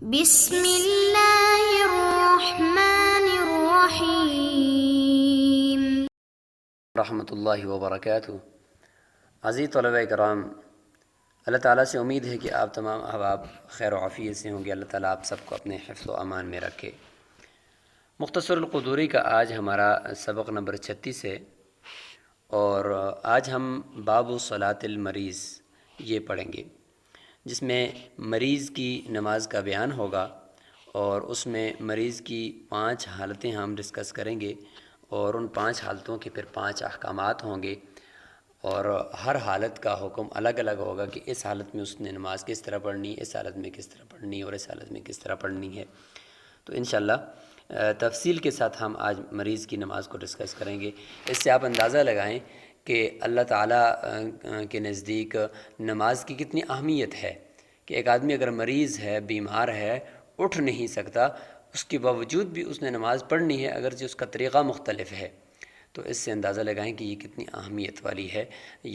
بسم اللہ الرحمن الرحیم۔ رحمۃ اللہ وبرکاتہ۔ عزیز طلباء کرام، اللہ تعالیٰ سے امید ہے کہ آپ تمام احباب خیر و عافیت سے ہوں گے۔ اللہ تعالیٰ آپ سب کو اپنے حفظ و امان میں رکھے۔ مختصر القدوری کا آج ہمارا سبق نمبر 36 ہے، اور آج ہم باب صلاۃ المریض یہ پڑھیں گے، جس میں مریض کی نماز کا بیان ہوگا، اور اس میں مریض کی 5 حالتیں ہم ڈسکس کریں گے، اور ان 5 حالتوں کے پھر 5 احکامات ہوں گے، اور ہر حالت کا حکم الگ الگ ہوگا کہ اس حالت میں اس نے نماز کس طرح پڑھنی ہے، اس حالت میں کس طرح پڑھنی ہے، اور اس حالت میں کس طرح پڑھنی ہے۔ تو انشاءاللہ تفصیل کے ساتھ ہم آج مریض کی نماز کو ڈسکس کریں گے۔ اس سے آپ اندازہ لگائیں کہ اللہ تعالیٰ کے نزدیک نماز کی کتنی اہمیت ہے، کہ ایک آدمی اگر مریض ہے، بیمار ہے، اٹھ نہیں سکتا، اس کے باوجود بھی اس نے نماز پڑھنی ہے، اگرچہ اس کا طریقہ مختلف ہے۔ تو اس سے اندازہ لگائیں کہ یہ کتنی اہمیت والی ہے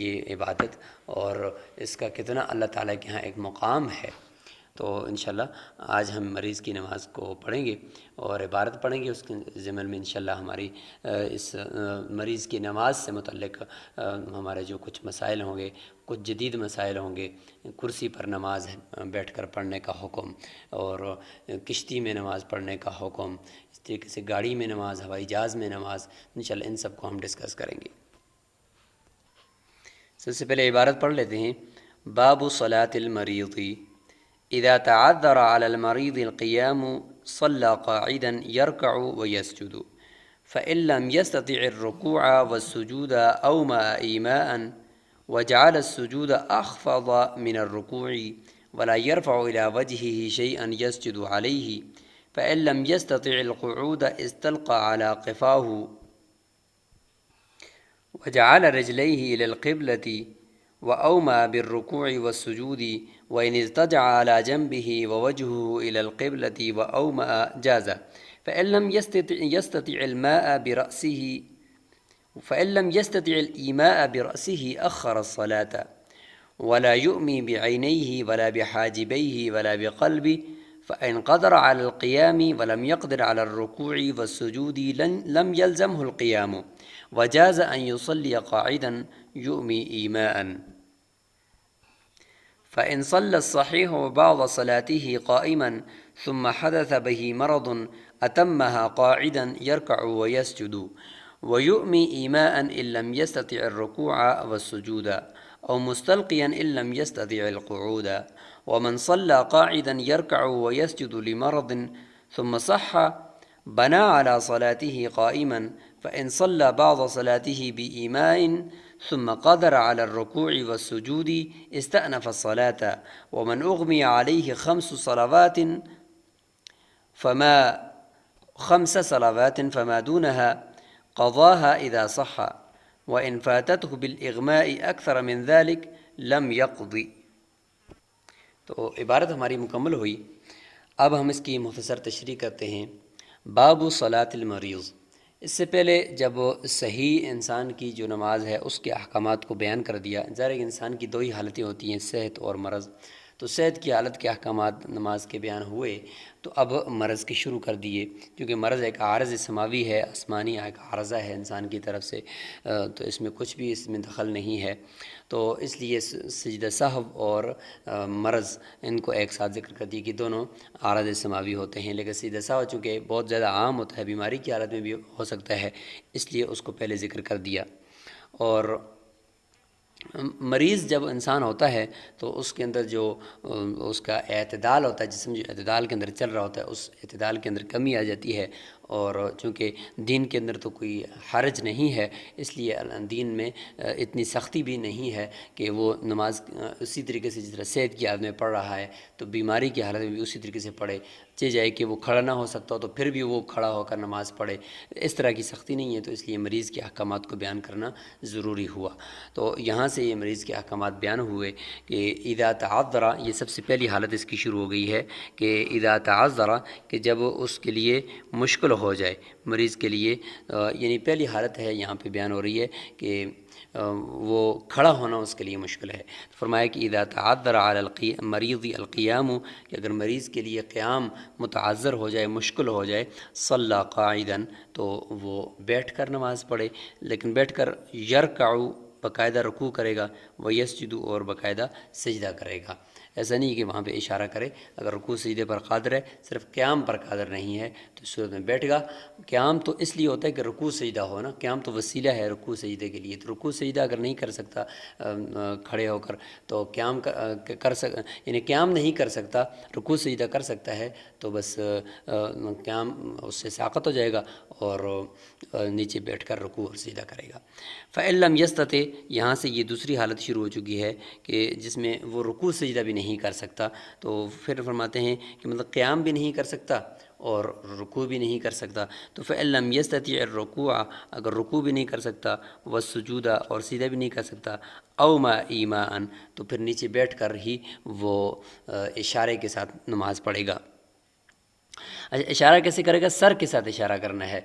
یہ عبادت، اور اس کا کتنا اللہ تعالیٰ کے ہاں ایک مقام ہے۔ تو انشاءاللہ آج ہم مریض کی نماز کو پڑھیں گے اور عبارت پڑھیں گے۔ اس کے ضمن میں انشاءاللہ ہماری اس مریض کی نماز سے متعلق ہمارے جو کچھ مسائل ہوں گے، کچھ جدید مسائل ہوں گے، کرسی پر نماز بیٹھ کر پڑھنے کا حکم، اور کشتی میں نماز پڑھنے کا حکم، اس طریقے سے گاڑی میں نماز، ہوائی جہاز میں نماز، انشاءاللہ ان سب کو ہم ڈسکس کریں گے۔ سب سے پہلے عبارت پڑھ لیتے ہیں۔ باب صلاۃ المریض اذا تعذر على المريض القيام صلى قاعدا يركع ويسجد فإن لم يستطع الركوع والسجود أومأ إيماء وجعل السجود أخفض من الركوع ولا يرفع إلى وجهه شيئا يسجد عليه فإن لم يستطع القعود استلقى على قفاه وجعل رجليه إلى القبلة وأومأ بالركوع والسجود وإن اضطجع على جنبه ووجهه إلى القبلة وأومأ جاز فإن لم يستطع الإيماء برأسه أخر الصلاة ولا يؤمي بعينيه ولا بحاجبيه ولا بقلبه فإن قدر على القيام ولم يقدر على الركوع والسجود لم يلزمه القيام وجاز أن يصلي قاعدا يؤمي إيماء فإن صلى الصحيح بعض صلاته قائما ثم حدث به مرض أتمها قاعدا يركع ويسجد ويؤمي إيماء إن لم يستطع الركوع والسجود أو مستلقيا إن لم يستطع القعود ومن صلى قاعدا يركع ويسجد لمرض ثم صح بنى على صلاته قائما فإن صلى بعض صلاته بإيماء ثم قدر على الركوع والسجود استأنف الصلاة ومن أغمي عليه 5 صلوات فما دونها قضاها إذا صح وإن فاتته بالإغماء أكثر من ذلك لم يقضي۔ تو عبارت ہماری مکمل ہوئی۔ اب ہم اس کی مختصر تشریح کرتے ہیں۔ باب صلاۃ المریض، اس سے پہلے جب صحیح انسان کی جو نماز ہے اس کے احکامات کو بیان کر دیا۔ ظاہر ہے کہ انسان کی 2 ہی حالتیں ہوتی ہیں، صحت اور مرض۔ تو صحت کی حالت کے احکامات نماز کے بیان ہوئے، تو اب مرض کے شروع کر دیے، کیونکہ مرض ایک عارض سماوی ہے، آسمانی ایک عارضہ ہے انسان کی طرف سے، تو اس میں کچھ بھی اس میں دخل نہیں ہے۔ تو اس لیے سجدہ سہو اور مرض ان کو ایک ساتھ ذکر کر دی کہ دونوں عارض سماوی ہوتے ہیں، لیکن سجدہ سہو چونکہ بہت زیادہ عام ہوتا ہے، بیماری کی حالت میں بھی ہو سکتا ہے، اس لیے اس کو پہلے ذکر کر دیا۔ اور مریض جب انسان ہوتا ہے تو اس کے اندر جو اس کا اعتدال ہوتا ہے، جسم جو اعتدال کے اندر چل رہا ہوتا ہے، اس اعتدال کے اندر کمی آ جاتی ہے۔ اور چونکہ دین کے اندر تو کوئی حرج نہیں ہے، اس لیے دین میں اتنی سختی بھی نہیں ہے کہ وہ نماز اسی طریقے سے جس طرح صحت کی حالت میں پڑھ رہا ہے تو بیماری کی حالت میں بھی اسی طریقے سے پڑھے، چاہے جائے کہ وہ کھڑا نہ ہو سکتا ہو تو پھر بھی وہ کھڑا ہو کر نماز پڑھے، اس طرح کی سختی نہیں ہے۔ تو اس لیے مریض کے احکامات کو بیان کرنا ضروری ہوا۔ تو یہاں سے یہ مریض کے احکامات بیان ہوئے کہ اذا تعذر، یہ سب سے پہلی حالت اس کی شروع ہو گئی ہے کہ اذا تعذر، کہ جب اس کے لیے مشکل ہو جائے مریض کے لیے، یعنی پہلی حالت ہے یہاں پہ بیان ہو رہی ہے کہ وہ کھڑا ہونا اس کے لیے مشکل ہے۔ فرمایا کہ اذا تعذر علی المریض القیام، کہ اگر مریض کے لیے قیام متعذر ہو جائے، مشکل ہو جائے، صلی قاعدا، تو وہ بیٹھ کر نماز پڑھے، لیکن بیٹھ کر یرکع، باقاعدہ رکوع کرے گا، ویسجد، اور باقاعدہ سجدہ کرے گا۔ ایسا نہیں کہ وہاں پہ اشارہ کرے، اگر رکوع سجدے پر قادر ہے، صرف قیام پر قادر نہیں ہے تو اس صورت میں بیٹھ گا۔ قیام تو اس لیے ہوتا ہے کہ رکوع سجدہ ہو نا، قیام تو وسیلہ ہے رکوع سجدے کے لیے، تو رکوع سجدہ اگر نہیں کر سکتا کھڑے ہو کر تو قیام یعنی قیام نہیں کر سکتا، رکوع سجدہ کر سکتا ہے تو بس قیام اس سے ساقط ہو جائے گا اور نیچے بیٹھ کر رکوع اور سجدہ کرے گا۔ فَإِن لَمْ يَسْتَطِعْ، یہاں سے یہ دوسری حالت شروع ہو چکی ہے کہ جس میں وہ رکوع سجدہ بھی نہیں کر سکتا، تو پھر فرماتے ہیں کہ مطلب قیام بھی نہیں کر سکتا اور رکوع بھی نہیں کر سکتا، تو فَإِن لَمْ يَسْتَطِعْ الرُّكُوعَ، اگر رکوع بھی نہیں کر سکتا، وَالسُّجُودَ، اور سجدہ بھی نہیں کر سکتا، أَوْ مَا إِيمَاءً، تو پھر نیچے بیٹھ کر ہی وہ اشارے کے ساتھ نماز پڑھے گا۔ اچھا، اشارہ کیسے کرے گا؟ سر کے ساتھ اشارہ کرنا ہے،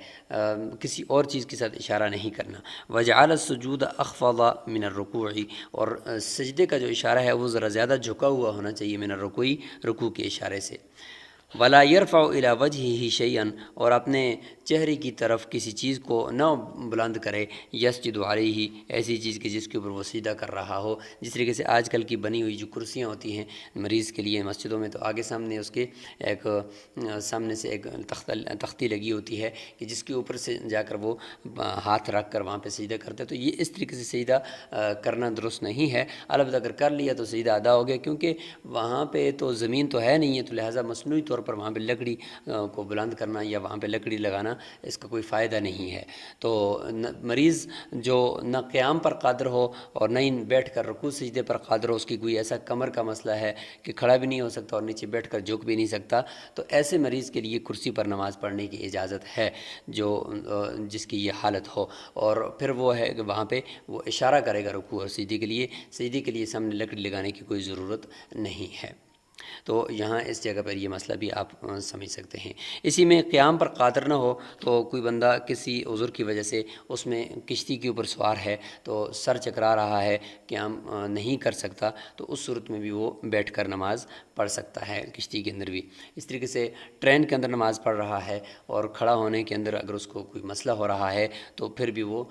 کسی اور چیز کے ساتھ اشارہ نہیں کرنا۔ وَجَعَلَ السُّجُودَ أَخْفَضَ مِنَ الرُّكُوعِ، اور سجدے کا جو اشارہ ہے وہ ذرا زیادہ جھکا ہوا ہونا چاہیے من الرکوع، رکوع کے اشارے سے۔ وَلَا يَرْفَعُ إِلَى وَجْهِهِ شَيْئًا، اور اپنے چہرے کی طرف کسی چیز کو نہ بلند کرے، یسجد علیہ، ایسی چیز کہ جس کے اوپر وہ سجدہ کر رہا ہو، جس طریقے سے آج کل کی بنی ہوئی جو کرسیاں ہوتی ہیں مریض کے لیے مسجدوں میں، تو آگے سامنے اس کے ایک سامنے سے ایک تختی لگی ہوتی ہے کہ جس کے اوپر سے جا کر وہ ہاتھ رکھ کر وہاں پہ سجدہ کرتے ہیں، تو یہ اس طریقے سے سجدہ کرنا درست نہیں ہے۔ البتہ اگر کر لیا تو سجدہ ادا ہو گیا، کیونکہ وہاں پہ تو زمین تو ہے نہیں ہے، تو لہٰذا مصنوعی طور پر وہاں پہ لکڑی کو بلند کرنا یا وہاں پہ لکڑی لگانا اس کا کوئی فائدہ نہیں ہے۔ تو مریض جو نہ قیام پر قادر ہو اور نہ ہی بیٹھ کر رکوع سجدے پر قادر ہو، اس کی کوئی ایسا کمر کا مسئلہ ہے کہ کھڑا بھی نہیں ہو سکتا اور نیچے بیٹھ کر جھک بھی نہیں سکتا، تو ایسے مریض کے لیے کرسی پر نماز پڑھنے کی اجازت ہے، جو جس کی یہ حالت ہو، اور پھر وہ ہے کہ وہاں پہ وہ اشارہ کرے گا رکوع اور سجدے کے لیے سامنے لکڑی لگانے کی کوئی ضرورت نہیں ہے۔ تو یہاں اس جگہ پر یہ مسئلہ بھی آپ سمجھ سکتے ہیں۔ اسی میں قیام پر قادر نہ ہو، تو کوئی بندہ کسی عذر کی وجہ سے اس میں کشتی کے اوپر سوار ہے، تو سر چکرا رہا ہے، قیام نہیں کر سکتا، تو اس صورت میں بھی وہ بیٹھ کر نماز پڑھ سکتا ہے کشتی کے اندر بھی۔ اس طریقے سے ٹرین کے اندر نماز پڑھ رہا ہے اور کھڑا ہونے کے اندر اگر اس کو کوئی مسئلہ ہو رہا ہے تو پھر بھی وہ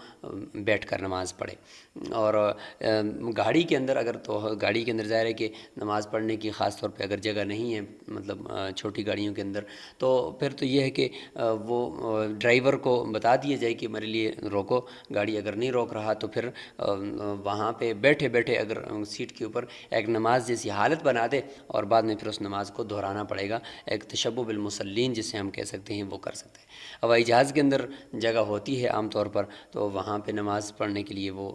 بیٹھ کر نماز پڑھے۔ اور گاڑی کے اندر گاڑی کے اندر ظاہر ہے کہ نماز پڑھنے کی خاص طور پہ اگر جگہ نہیں ہے، مطلب چھوٹی گاڑیوں کے اندر، تو پھر تو یہ ہے کہ وہ ڈرائیور کو بتا دیا جائے کہ میرے لیے روکو گاڑی، اگر نہیں روک رہا تو پھر وہاں پہ بیٹھے بیٹھے اگر سیٹ کے اوپر ایک نماز جیسی حالت بنا دے اور بعد میں پھر اس نماز کو دہرانا پڑے گا، ایک تشبہ بالمصلین جسے ہم کہہ سکتے ہیں وہ کر سکتے ہیں۔ ہوائی جہاز کے اندر جگہ ہوتی ہے عام طور پر، تو وہاں پہ نماز پڑھنے کے لیے وہ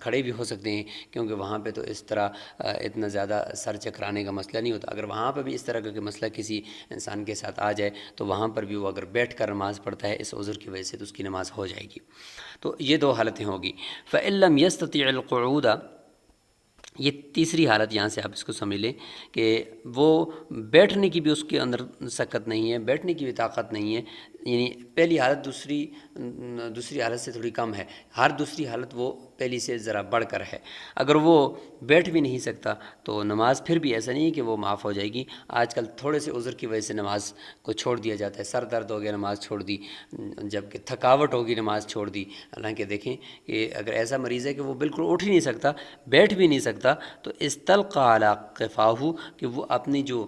کھڑے بھی ہو سکتے ہیں، کیونکہ وہاں پہ تو اس طرح اتنا زیادہ سر چکرانے کا مسئلہ نہیں ہوتا۔ اگر وہاں پہ بھی اس طرح کا مسئلہ کسی انسان کے ساتھ آ جائے تو وہاں پر بھی وہ اگر بیٹھ کر نماز پڑھتا ہے اس عذر کی وجہ سے تو اس کی نماز ہو جائے گی۔ تو یہ دو حالتیں ہوگی۔ فَإِن لَمْ يَسْتَطِعْ الْقُعُودَ، یہ تیسری حالت یہاں سے آپ اس کو سمجھ لیں کہ وہ بیٹھنے کی بھی اس کے اندر سکت نہیں ہے، بیٹھنے کی بھی طاقت نہیں ہے، یعنی پہلی حالت دوسری حالت سے تھوڑی کم ہے، ہر دوسری حالت وہ پہلی سے ذرا بڑھ کر ہے۔ اگر وہ بیٹھ بھی نہیں سکتا تو نماز پھر بھی ایسا نہیں ہے کہ وہ معاف ہو جائے گی۔ آج کل تھوڑے سے عذر کی وجہ سے نماز کو چھوڑ دیا جاتا ہے، سر درد ہو گیا نماز چھوڑ دی، جبکہ تھکاوٹ ہوگی نماز چھوڑ دی۔ حالانکہ دیکھیں کہ اگر ایسا مریض ہے کہ وہ بالکل اٹھ ہی نہیں سکتا، بیٹھ بھی نہیں سکتا، تو استلقى على قفاه، کہ وہ اپنی جو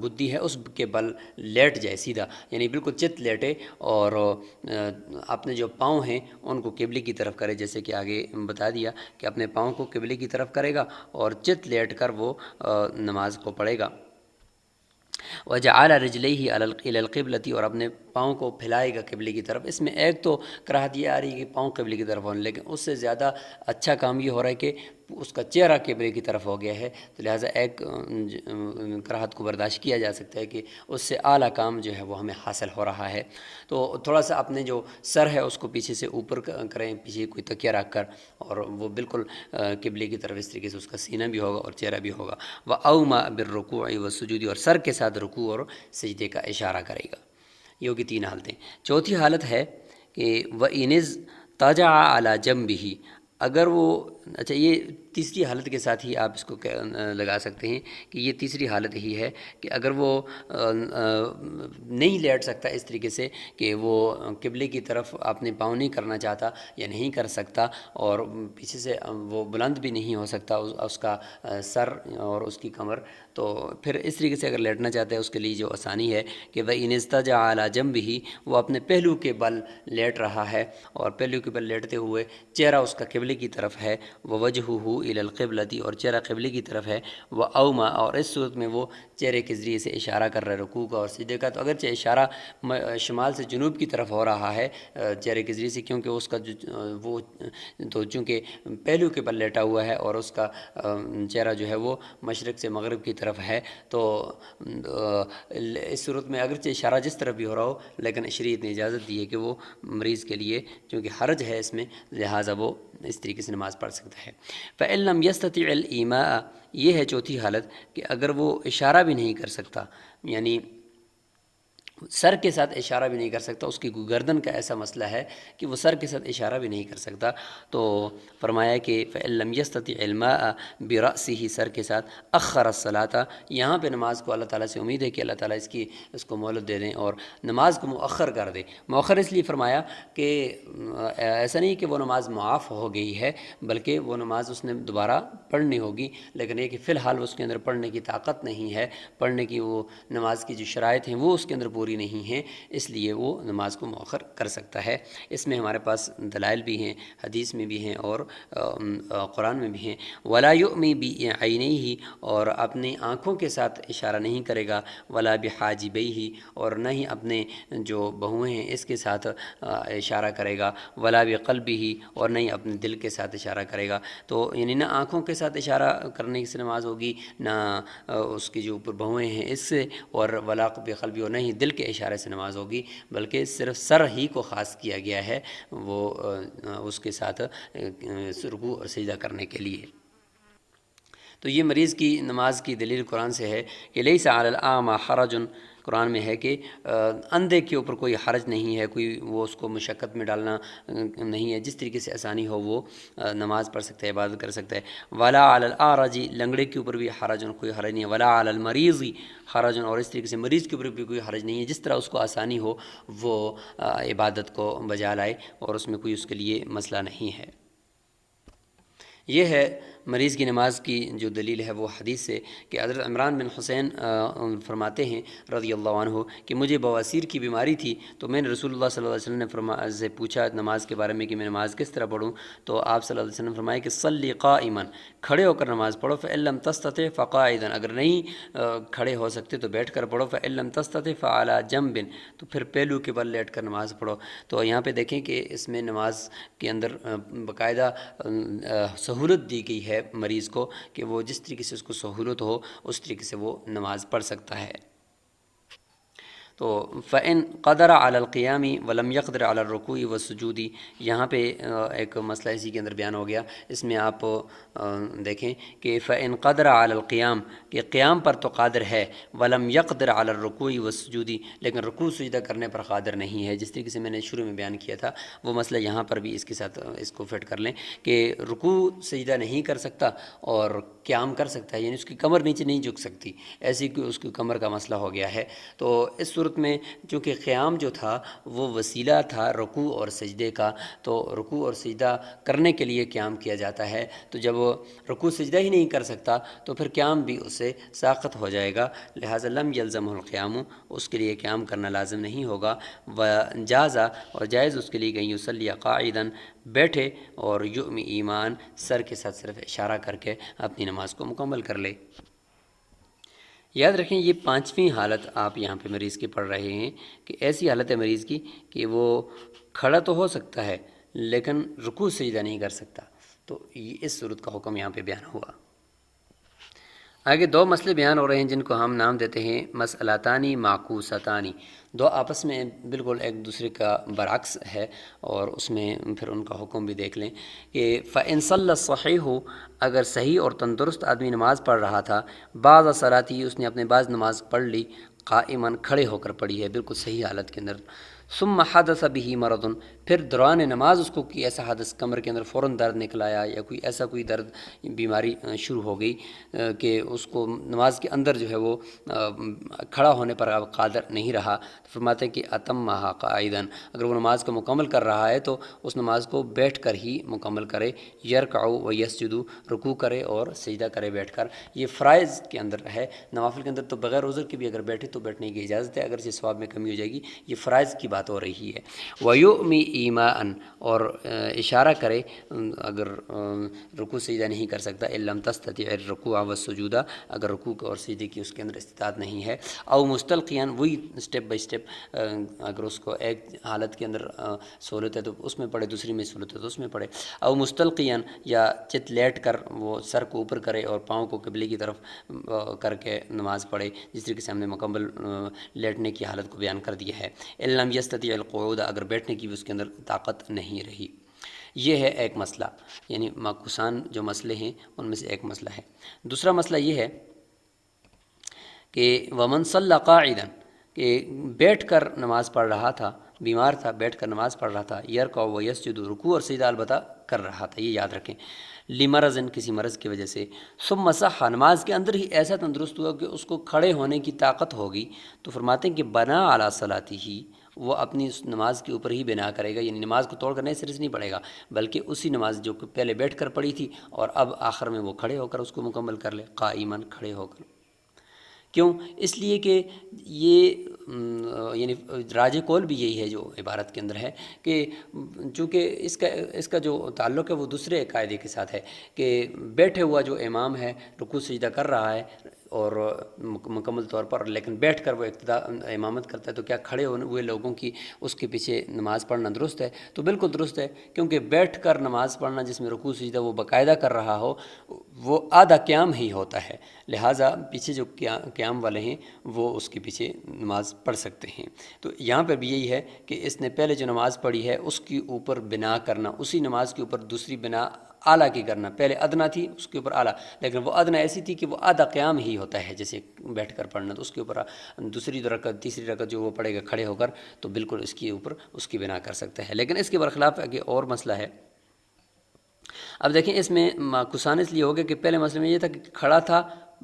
گدی ہے اس کے بل لیٹ جائے سیدھا، یعنی بالکل چت لیٹے اور اپنے جو پاؤں ہیں ان کو قبلے کی طرف کرے، جیسے کہ آگے بتا دیا کہ اپنے پاؤں کو قبلے کی طرف کرے گا اور چت لیٹ کر وہ نماز کو پڑھے گا۔ وَجَعَلَ رِجْلَيْهِ إِلَى الْقِبْلَةِ، اور اپنے پاؤں کو پھیلائے گا قبلے کی طرف۔ اس میں ایک تو کراہت یہ آ رہی ہے کہ پاؤں قبلے کی طرف ہونے، لیکن اس سے زیادہ اچھا کام یہ ہو رہا ہے کہ اس کا چہرہ قبلے کی طرف ہو گیا ہے تو لہٰذا ایک کراہت کو برداشت کیا جا سکتا ہے کہ اس سے اعلیٰ کام جو ہے وہ ہمیں حاصل ہو رہا ہے۔ تو تھوڑا سا اپنے جو سر ہے اس کو پیچھے سے اوپر کریں، پیچھے کوئی تکیہ رکھ کر، اور وہ بالکل قبلے کی طرف اس طریقے سے اس کا سینہ بھی ہوگا اور چہرہ بھی ہوگا۔ وَأَوْمَأَ بِالرُّكُوعِ وَالسُّجُودِ، اور سر کے ساتھ رکوع اور سجدے کا اشارہ کرے گا۔ یہ ہوگی 3 حالتیں۔ چوتھی حالت ہے کہ وَإِنِ اضْطَجَعَ عَلَى جَنبِهِ، اگر وہ، اچھا یہ تیسری حالت کے ساتھ ہی آپ اس کو لگا سکتے ہیں کہ یہ تیسری حالت ہی ہے کہ اگر وہ نہیں لیٹ سکتا اس طریقے سے کہ وہ قبلے کی طرف اپنے پاؤں نہیں کرنا چاہتا یا نہیں کر سکتا، اور پیچھے سے وہ بلند بھی نہیں ہو سکتا اس کا سر اور اس کی کمر، تو پھر اس طریقے سے اگر لیٹنا چاہتا ہے اس کے لیے جو آسانی ہے کہ وَإِنِ اسْتَجَعَ عَلَى جَنبِهِ، وہ اپنے پہلو کے بل لیٹ رہا ہے، اور پہلو کے بل لیٹتے ہوئے چہرہ اس کا قبلے کی طرف ہے، وَوَجْهُهُ إِلَى الْقِبْلَةِ، اور چہرہ قبلے کی طرف ہے، وَأَوْمَأَ، اور اس صورت میں وہ چہرے کے ذریعے سے اشارہ کر رہا ہے رکوع کا اور سجدے کا، تو اگرچہ اشارہ شمال سے جنوب کی طرف ہو رہا ہے چہرے کے ذریعے سے، کیونکہ اس کا وہ تو چونکہ پہلو کے بل لیٹا ہوا ہے اور اس کا چہرہ جو ہے وہ مشرق سے مغرب کی طرف ہے، تو اس صورت میں اگرچہ اشارہ جس طرف بھی ہو رہا ہو، لیکن شریعت نے اجازت دی ہے کہ وہ مریض کے لیے چونکہ حرج ہے اس میں، لہٰذا وہ اس طریقے سے نماز پڑھ سکتا ہے۔ فَإِن لَّمْ يَسْتَطِعِ الْإِيمَاءَ، یہ ہے چوتھی حالت کہ اگر وہ اشارہ بھی نہیں کر سکتا، یعنی سر کے ساتھ اشارہ بھی نہیں کر سکتا، اس کی گردن کا ایسا مسئلہ ہے کہ وہ سر کے ساتھ اشارہ بھی نہیں کر سکتا، تو فرمایا کہ فَإِن لَّمْ يَسْتَطِعِ الْمَاءَ بِرَأْسِهِ، سر کے ساتھ أَخَّرَ الصَّلَاةَ، یہاں پہ نماز کو اللہ تعالیٰ سے امید ہے کہ اللہ تعالیٰ اس کو مہلت دے دیں اور نماز کو مؤخر کر دے۔ مؤخر اس لیے فرمایا کہ ایسا نہیں کہ وہ نماز معاف ہو گئی ہے، بلکہ وہ نماز اس نے دوبارہ پڑھنی ہوگی، لیکن یہ کہ فی الحال اس کے اندر پڑھنے کی طاقت نہیں ہے، پڑھنے کی وہ نماز کی جو شرائط ہیں وہ اس کے اندر پوری نہیں ہیں، اس لیے وہ نماز کو مؤخر کر سکتا ہے۔ اس میں ہمارے پاس دلائل بھی ہیں، حدیث میں بھی ہیں اور قرآن میں بھی ہیں۔ ولا یؤمی بعینیہ، اور اپنی آنکھوں کے ساتھ اشارہ نہیں کرے گا، ولا بحاجبیہ، اور نہ ہی اپنے جو بہویں ہیں اس کے ساتھ اشارہ کرے گا، ولا بقلبہ، اور نہیں اپنے دل کے ساتھ اشارہ کرے گا۔ تو یعنی نہ آنکھوں کے ساتھ اشارہ کرنے سے نماز ہوگی، نہ اس کی جو اوپر بہویں ہیں اس سے، اور ولا بقلبہ، اور نہیں دل کے اشارے سے نماز ہوگی، بلکہ صرف سر ہی کو خاص کیا گیا ہے وہ اس کے ساتھ رکوع اور سجدہ کرنے کے لیے۔ تو یہ مریض کی نماز کی دلیل قرآن سے ہے کہ لیس علی الاعمی حرج، قرآن میں ہے کہ اندھے کے اوپر کوئی حرج نہیں ہے، کوئی وہ اس کو مشقت میں ڈالنا نہیں ہے، جس طریقے سے آسانی ہو وہ نماز پڑھ سکتا ہے، عبادت کر سکتا ہے۔ ولا علی الاعرج، لنگڑے کے اوپر بھی حرج، کوئی حرج نہیں ہے۔ ولا علی المریض حرج، اور اس طریقے سے مریض کے اوپر بھی کوئی حرج نہیں ہے، جس طرح اس کو آسانی ہو وہ عبادت کو بجا لائے، اور اس میں کوئی اس کے لیے مسئلہ نہیں ہے۔ یہ ہے مریض کی نماز کی جو دلیل ہے وہ حدیث سے کہ حضرت عمران بن حسین فرماتے ہیں رضی اللہ عنہ کہ مجھے بواسیر کی بیماری تھی، تو میں نے رسول اللہ صلی اللہ علیہ وسلم نے سے پوچھا نماز کے بارے میں کہ میں نماز کس طرح پڑھوں، تو آپ صلی اللہ علیہ وسلم نے فرمایا کہ صلی قائما، کھڑے ہو کر نماز پڑھو، فإن لم تستطع فقاعدا، اگر نہیں کھڑے ہو سکتے تو بیٹھ کر پڑھو، فإن لم تستطع فعلى جنب، تو پھر پہلو کے بل لیٹ کر نماز پڑھو۔ تو یہاں پہ دیکھیں کہ اس میں نماز کے اندر باقاعدہ سہولت دی گئی ہے مریض کو کہ وہ جس طریقے سے اس کو سہولت ہو اس طریقے سے وہ نماز پڑھ سکتا ہے۔ تو فإن قدر علی القیام ولم یقدر علی الرکوع والسجود، یہاں پہ ایک مسئلہ اسی کے اندر بیان ہو گیا، اس میں آپ دیکھیں کہ فإن قدر علی القیام، کہ قیام پر تو قادر ہے، ولم یقدر علی الرکوع والسجود، لیکن رکوع سجدہ کرنے پر قادر نہیں ہے، جس طریقے سے میں نے شروع میں بیان کیا تھا وہ مسئلہ یہاں پر بھی اس کے ساتھ اس کو فٹ کر لیں کہ رکوع سجدہ نہیں کر سکتا اور قیام کر سکتا ہے، یعنی اس کی کمر نیچے نہیں جھک سکتی، ایسی کہ اس کی کمر کا مسئلہ ہو گیا ہے۔ تو اس صورت میں چونکہ قیام جو تھا وہ وسیلہ تھا رکوع اور سجدے کا، تو رکوع اور سجدہ کرنے کے لیے قیام کیا جاتا ہے، تو جب وہ رکوع سجدہ ہی نہیں کر سکتا تو پھر قیام بھی اس سے ساقط ہو جائے گا، لہٰذا لم یلزمہ القیام، اس کے لیے قیام کرنا لازم نہیں ہوگا۔ وجازہ، اور جائز اس کے لیے کہ یصلی قاعدا، بیٹھے اور یؤمی ایمان، سر کے ساتھ صرف اشارہ کر کے اپنی نماز کو مکمل کر لے۔ یاد رکھیں یہ پانچویں حالت آپ یہاں پہ مریض کی پڑھ رہے ہیں کہ ایسی حالت ہے مریض کی کہ وہ کھڑا تو ہو سکتا ہے لیکن رکوع سجدہ نہیں کر سکتا، تو اس صورت کا حکم یہاں پہ بیان ہوا۔ آگے دو مسئلے بیان ہو رہے ہیں جن کو ہم نام دیتے ہیں مسئلتانی معکوستانی، دو آپس میں بالکل ایک دوسرے کا برعکس ہے، اور اس میں پھر ان کا حکم بھی دیکھ لیں کہ فَإِن صَلَّى الصَّحِيحُ، اگر صحیح اور تندرست آدمی نماز پڑھ رہا تھا، بعض صلاتی، اس نے اپنے بعض نماز پڑھ لی، قائماً کھڑے ہو کر پڑھی ہے بالکل صحیح حالت کے اندر، ثم حدث به مرض، پھر دوران نماز اس کو کوئی ایسا حدث کمر کے اندر فوراً درد نکل آیا، یا کوئی ایسا کوئی درد بیماری شروع ہو گئی کہ اس کو نماز کے اندر جو ہے وہ کھڑا ہونے پر اب قادر نہیں رہا، تو فرماتے ہیں کہ اتمھا قاعدا، اگر وہ نماز کو مکمل کر رہا ہے تو اس نماز کو بیٹھ کر ہی مکمل کرے، یرکع و یسجد، رکوع کرے اور سجدہ کرے بیٹھ کر۔ یہ فرائض کے اندر ہے، نوافل کے اندر تو بغیر عذر کے بھی اگر بیٹھے تو بیٹھنے کی اجازت ہے، اگرچہ ثواب میں کمی ہو جائے گی، یہ فرائض کی بات ہو رہی ہے۔ وَيُؤْمِ ایماءً، اور اشارہ کرے اگر رکوع سجدہ نہیں کر سکتا، إِن لَمْ تَسْتَطِعِ الرُّكُوعَ وَالسُّجُودَ، اگر رکوع اور سجدے کی اس کے اندر استطاعت نہیں ہے، او مستلقیاً، وہی اسٹیپ بائی اسٹیپ، اگر اس کو ایک حالت کے اندر سہولت ہے تو اس میں پڑھے، دوسری میں سہولت ہے تو اس میں پڑھے، او مستلقیاً، یا چت لیٹ کر وہ سر کو اوپر کرے اور پاؤں کو قبلے کی طرف کر کے نماز پڑھے، جس طریقے سے ہم نے مکمل لیٹنے کی حالت کو بیان کر دیا ہے۔ إِن لَمْ يَسْتَطِعِ الْقُعُودَ، اگر بیٹھنے کی بھی اس کے اندر طاقت نہیں رہی۔ یہ ہے ایک مسئلہ، یعنی معکوسان جو مسئلے ہیں ان میں سے ایک مسئلہ ہے۔ دوسرا مسئلہ یہ ہے کہ ومن صلی قاعدا، کہ بیٹھ کر نماز پڑھ رہا تھا، بیمار تھا، بیٹھ کر نماز پڑھ رہا تھا، یرکع و یسجد، رکوع اور سجدہ البتہ کر رہا تھا، یہ یاد رکھیں، لمرض، کسی مرض کی وجہ سے، ثم صح، نماز کے اندر ہی ایسا تندرست ہوا کہ اس کو کھڑے ہونے کی طاقت ہوگی، تو فرماتے ہیں کہ بنا علی صلاتہ، وہ اپنی اس نماز کے اوپر ہی بنا کرے گا، یعنی نماز کو توڑ کر نئے سرے سے نہیں پڑھے گا، بلکہ اسی نماز جو کہ پہلے بیٹھ کر پڑھی تھی اور اب آخر میں وہ کھڑے ہو کر اس کو مکمل کر لے، قائماً، کھڑے ہو کر۔ کیوں؟ اس لیے کہ یہ یعنی راج قول بھی یہی ہے جو عبارت کے اندر ہے کہ چونکہ اس کا جو تعلق ہے وہ دوسرے قاعدے کے ساتھ ہے کہ بیٹھے ہوا جو امام ہے رکوع سجدہ کر رہا ہے اور مکمل طور پر، لیکن بیٹھ کر وہ اقتدا امامت کرتا ہے، تو کیا کھڑے ہوئے لوگوں کی اس کے پیچھے نماز پڑھنا درست ہے؟ تو بالکل درست ہے، کیونکہ بیٹھ کر نماز پڑھنا جس میں رکوع سجدہ وہ باقاعدہ کر رہا ہو وہ آدھا قیام ہی ہوتا ہے، لہٰذا پیچھے جو قیام والے ہیں وہ اس کے پیچھے نماز پڑھ سکتے ہیں۔ تو یہاں پہ بھی یہی ہے کہ اس نے پہلے جو نماز پڑھی ہے اس کے اوپر بنا کرنا، اسی نماز کے اوپر دوسری بنا اعلیٰ کی کرنا، پہلے ادنا تھی اس کے اوپر اعلیٰ، لیکن وہ ادنا ایسی تھی کہ وہ آدھا قیام ہی ہوتا ہے جیسے بیٹھ کر پڑھنا، تو اس کے اوپر دوسری رکعت تیسری رکعت جو وہ پڑھے گا کھڑے ہو کر تو بالکل اس کے اوپر اس کی بنا کر سکتا ہے۔ لیکن اس کے برخلاف آگے اور مسئلہ ہے۔ اب دیکھیں اس میں معکوسان اس لیے ہو گیا کہ پہلے مسئلے میں یہ تھا کہ کھڑا تھا،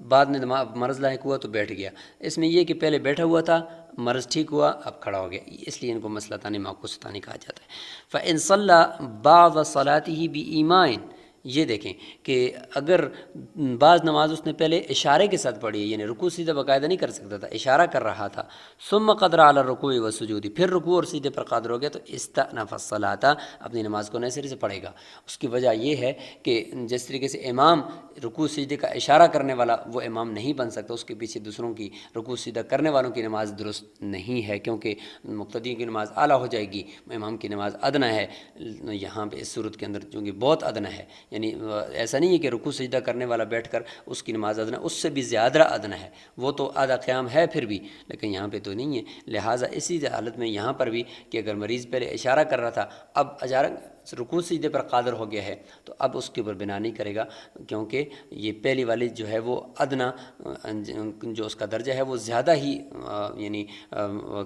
بعد میں مرض لاحق ہوا تو بیٹھ گیا، اس میں یہ کہ پہلے بیٹھا ہوا تھا، مرض ٹھیک ہوا، اب کھڑا ہو گیا، اس لیے ان کو مسئلتان معکوستان کہا جاتا ہے۔ فَإِن صَلَّى بَعْضَ صَلَاتِهِ بِإِيمَاءٍ، یہ دیکھیں کہ اگر بعض نماز اس نے پہلے اشارے کے ساتھ پڑھی ہے، یعنی رکوع سیدھا باقاعدہ نہیں کر سکتا تھا، اشارہ کر رہا تھا، ثم قدر علی الرکوع والسجود، پھر رکوع اور سجدے پر قادر ہو گیا، تو استأنف الصلاۃ، اپنی نماز کو نئے سرے سے پڑھے گا۔ اس کی وجہ یہ ہے کہ جس طریقے سے امام رکوع سجدے کا اشارہ کرنے والا وہ امام نہیں بن سکتا، اس کے پیچھے دوسروں کی رکوع سجدہ کرنے والوں کی نماز درست نہیں ہے، کیونکہ مقتدی کی نماز اعلیٰ ہو جائے گی، امام کی نماز ادنا ہے۔ یہاں پہ اس صورت کے اندر چونکہ بہت ادنا ہے، یعنی ایسا نہیں ہے کہ رکوع سجدہ کرنے والا بیٹھ کر اس کی نماز ادنا، اس سے بھی زیادہ ادنا ہے، وہ تو آدھا قیام ہے پھر بھی، لیکن یہاں پہ تو نہیں ہے، لہٰذا اسی حالت میں یہاں پر بھی کہ اگر مریض پہلے اشارہ کر رہا تھا، اب اچانک رکوع سجدے پر قادر ہو گیا ہے تو اب اس کے اوپر بنا نہیں کرے گا، کیونکہ یہ پہلی والی جو ہے وہ ادنا جو اس کا درجہ ہے وہ زیادہ ہی یعنی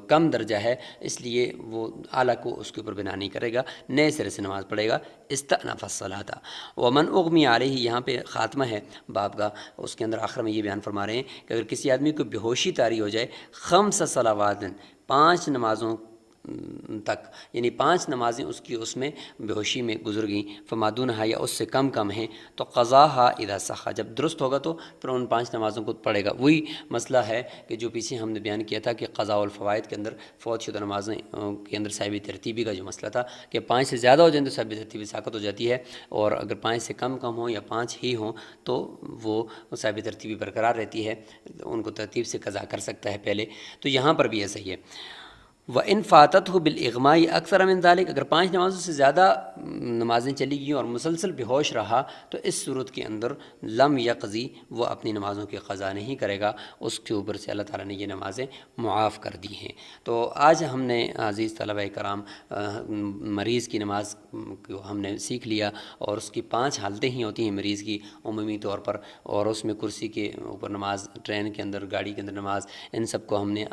کم درجہ ہے، اس لیے وہ اعلیٰ کو اس کے اوپر بنا نہیں کرے گا، نئے سرے سے نماز پڑھے گا۔ استأنف الصلاۃ ومن اغمی علیہ، یہاں پہ خاتمہ ہے باب کا، اس کے اندر آخر میں یہ بیان فرما رہے ہیں کہ اگر کسی آدمی کو بے ہوشی طاری ہو جائے، خمس صلوات، 5 نمازوں تک، یعنی 5 نمازیں اس کی اس میں بے ہوشی میں گزر گئیں، فمادونہا، یا اس سے کم ہے، تو قضاہا اذا صحا، جب درست ہوگا تو پھر ان 5 نمازوں کو پڑھے گا۔ وہی مسئلہ ہے کہ جو پیچھے ہم نے بیان کیا تھا کہ قضاء الفوائد کے اندر فوت شدہ نمازیں کے اندر صاحب ترتیبی کا جو مسئلہ تھا کہ 5 سے زیادہ ہو جائیں تو صاحب ترتیبی ساقط ہو جاتی ہے، اور اگر 5 سے کم ہوں یا 5 ہی ہوں تو وہ صاحب ترتیبی برقرار رہتی ہے، ان کو ترتیب سے قضا کر سکتا ہے پہلے۔ تو یہاں پر بھی ایسا ہی ہے۔ و ان فاتت ہو بالاغمائی اکثر من ذالک، اگر 5 نمازوں سے زیادہ نمازیں چلی گئیں اور مسلسل بے ہوش رہا تو اس صورت کے اندر لم یقضی، وہ اپنی نمازوں کی قضا نہیں کرے گا، اس کے اوپر سے اللہ تعالیٰ نے یہ نمازیں معاف کر دی ہیں۔ تو آج ہم نے عزیز طلبہ کرام مریض کی نماز کو ہم نے سیکھ لیا، اور اس کی 5 حالتیں ہی ہوتی ہیں مریض کی عمومی طور پر، اور اس میں کرسی کے اوپر نماز، ٹرین کے اندر، گاڑی کے اندر نماز، ان سب کو ہم نے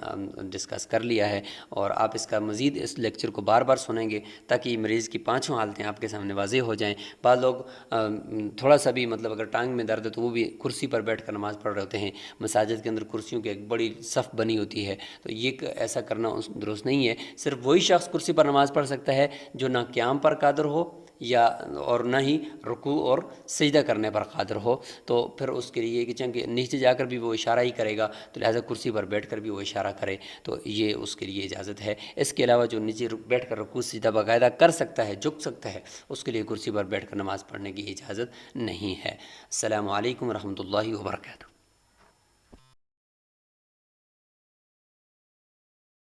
ڈسکس کر لیا ہے، اور آپ اس کا مزید اس لیکچر کو بار بار سنیں گے تاکہ مریض کی 5 حالتیں آپ کے سامنے واضح ہو جائیں۔ بعض لوگ تھوڑا سا بھی مطلب اگر ٹانگ میں درد ہے تو وہ بھی کرسی پر بیٹھ کر نماز پڑھ رہے ہوتے ہیں، مساجد کے اندر کرسیوں کی ایک بڑی صف بنی ہوتی ہے، تو یہ ایسا کرنا درست نہیں ہے۔ صرف وہی شخص کرسی پر نماز پڑھ سکتا ہے جو نہ قیام پر قادر ہو یا اور نہ ہی رکوع اور سجدہ کرنے پر قادر ہو، تو پھر اس کے لیے کہ چونکہ نیچے جا کر بھی وہ اشارہ ہی کرے گا، تو لہٰذا کرسی پر بیٹھ کر بھی وہ اشارہ کرے، تو یہ اس کے لیے اجازت ہے۔ اس کے علاوہ جو نیچے بیٹھ کر رکوع سجدہ باقاعدہ کر سکتا ہے، جھک سکتا ہے، اس کے لیے کرسی پر بیٹھ کر نماز پڑھنے کی اجازت نہیں ہے۔ السلام علیکم ورحمۃ اللہ وبرکاتہ۔